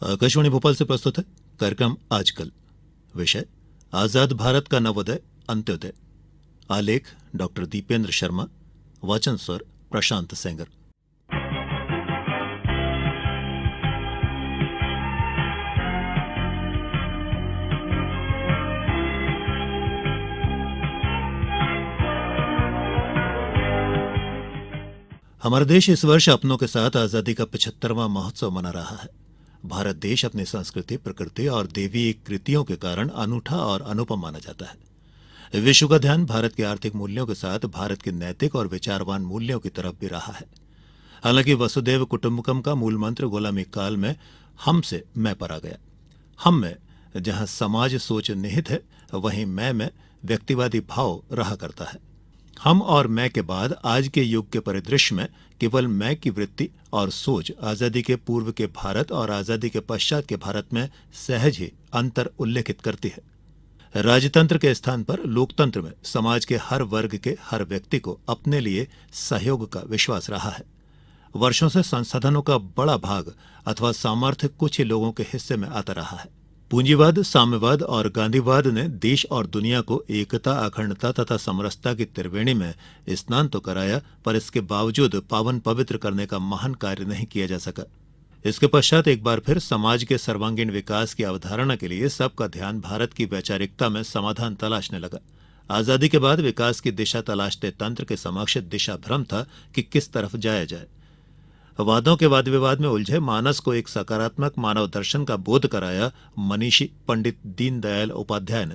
आकाशवाणी भोपाल से प्रस्तुत है कार्यक्रम आजकल। विषय आजाद भारत का नवोदय अंत्योदय। आलेख डॉक्टर दीपेंद्र शर्मा। वाचन स्वर प्रशांत सेंगर। हमारा देश इस वर्ष अपनों के साथ आजादी का 75वां महोत्सव मना रहा है। भारत देश अपनी संस्कृति, प्रकृति और दैवीय कृतियों के कारण अनूठा और अनुपम माना जाता है। विश्व का ध्यान भारत के आर्थिक मूल्यों के साथ भारत के नैतिक और विचारवान मूल्यों की तरफ भी रहा है। हालांकि वसुदैव कुटुंबकम का मूल मंत्र गुलामी काल में हम से मैं पर आ गया। हम में जहां समाज सोच निहित है, वहीं मैं में व्यक्तिवादी भाव रहा करता है। हम और मैं के बाद आज के युग के परिदृश्य में केवल मैं की वृत्ति और सोच आजादी के पूर्व के भारत और आजादी के पश्चात के भारत में सहज ही अंतर उल्लेखित करती है। राजतंत्र के स्थान पर लोकतंत्र में समाज के हर वर्ग के हर व्यक्ति को अपने लिए सहयोग का विश्वास रहा है। वर्षों से संसाधनों का बड़ा भाग अथवा सामर्थ्य कुछ ही लोगों के हिस्से में आता रहा है। पूंजीवाद, साम्यवाद और गांधीवाद ने देश और दुनिया को एकता, अखंडता तथा समरसता की त्रिवेणी में स्नान तो कराया, पर इसके बावजूद पावन पवित्र करने का महान कार्य नहीं किया जा सका। इसके पश्चात एक बार फिर समाज के सर्वांगीण विकास की अवधारणा के लिए सबका ध्यान भारत की वैचारिकता में समाधान तलाशने लगा। आजादी के बाद विकास की दिशा तलाशते तंत्र के समक्ष दिशा भ्रम था कि किस तरफ जाया जाए। वादों के वाद विवाद में उलझे मानस को एक सकारात्मक मानव दर्शन का बोध कराया मनीषी पंडित दीनदयाल उपाध्याय ने।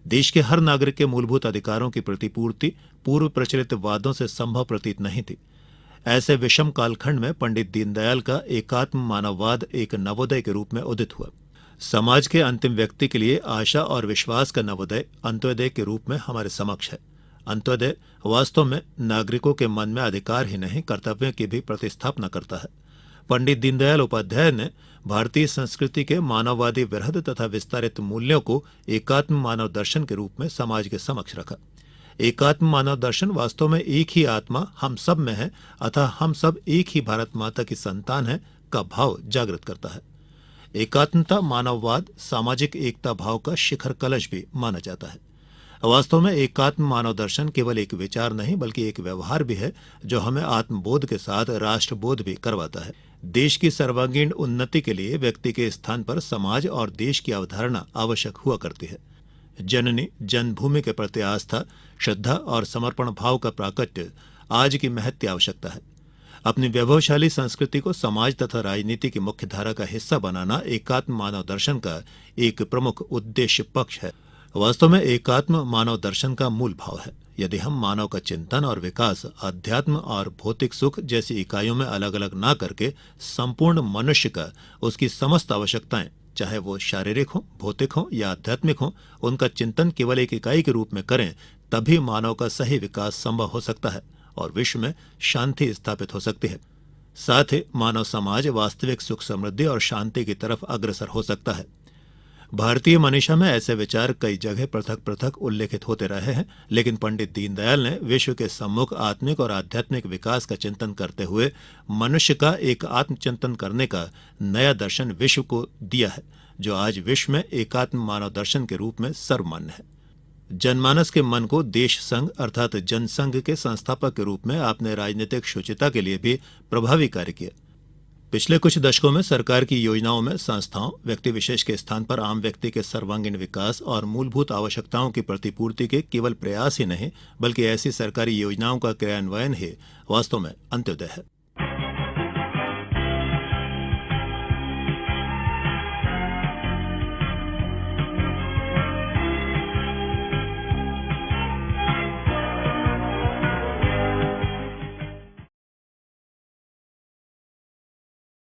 देश के हर नागरिक के मूलभूत अधिकारों की प्रतिपूर्ति पूर्व प्रचलित वादों से संभव प्रतीत नहीं थी। ऐसे विषम कालखंड में पंडित दीनदयाल का एकात्म मानववाद एक नवोदय के रूप में उदित हुआ। समाज के अंतिम व्यक्ति के लिए आशा और विश्वास का नवोदय अंत्योदय के रूप में हमारे समक्ष है। अंत्योदय वास्तव में नागरिकों के मन में अधिकार ही नहीं, कर्तव्यों की भी प्रतिस्थापना करता है। पंडित दीनदयाल उपाध्याय ने भारतीय संस्कृति के मानववादी वृहद तथा विस्तारित मूल्यों को एकात्म मानव दर्शन के रूप में समाज के समक्ष रखा। एकात्म मानव दर्शन वास्तव में एक ही आत्मा हम सब में है, अतः हम सब एक ही भारत माता की संतान है का भाव जागृत करता है। एकात्मता मानववाद सामाजिक एकता भाव का शिखर कलश भी माना जाता है। वास्तव में एकात्म मानव दर्शन केवल एक विचार नहीं बल्कि एक व्यवहार भी है, जो हमें आत्मबोध के साथ राष्ट्रबोध भी करवाता है। देश की सर्वांगीण उन्नति के लिए व्यक्ति के स्थान पर समाज और देश की अवधारणा आवश्यक हुआ करती है। जननी जन्मभूमि के प्रति आस्था, श्रद्धा और समर्पण भाव का प्राकट्य आज की महत्व आवश्यकता है। अपनी वैभवशाली संस्कृति को समाज तथा राजनीति की मुख्य धारा का हिस्सा बनाना एकात्म मानव दर्शन का एक प्रमुख उद्देश्य पक्ष है। वास्तव में एकात्म मानव दर्शन का मूल भाव है। यदि हम मानव का चिंतन और विकास अध्यात्म और भौतिक सुख जैसी इकाइयों में अलग अलग ना करके संपूर्ण मनुष्य का उसकी समस्त आवश्यकताएं, चाहे वो शारीरिक हो, भौतिक हो या आध्यात्मिक हो, उनका चिंतन केवल एक इकाई के रूप में करें, तभी मानव का सही विकास संभव हो सकता है और विश्व में शांति स्थापित हो सकती है। साथ ही मानव समाज वास्तविक सुख, समृद्धि और शांति की तरफ अग्रसर हो सकता है। भारतीय मनीषा में ऐसे विचार कई जगह पृथक पृथक उल्लेखित होते रहे हैं, लेकिन पंडित दीनदयाल ने विश्व के सम्मुख आत्मिक और आध्यात्मिक विकास का चिंतन करते हुए मनुष्य का एक आत्मचिंतन करने का नया दर्शन विश्व को दिया है, जो आज विश्व में एकात्म मानव दर्शन के रूप में सर्वमान्य है। जनमानस के मन को देश संघ अर्थात जनसंघ के संस्थापक के रूप में आपने राजनीतिक शुचिता के लिए भी प्रभावी कार्य किया। पिछले कुछ दशकों में सरकार की योजनाओं में संस्थाओं, व्यक्ति विशेष के स्थान पर आम व्यक्ति के सर्वांगीण विकास और मूलभूत आवश्यकताओं की प्रतिपूर्ति के केवल प्रयास ही नहीं बल्कि ऐसी सरकारी योजनाओं का क्रियान्वयन ही वास्तव में अंत्योदय है।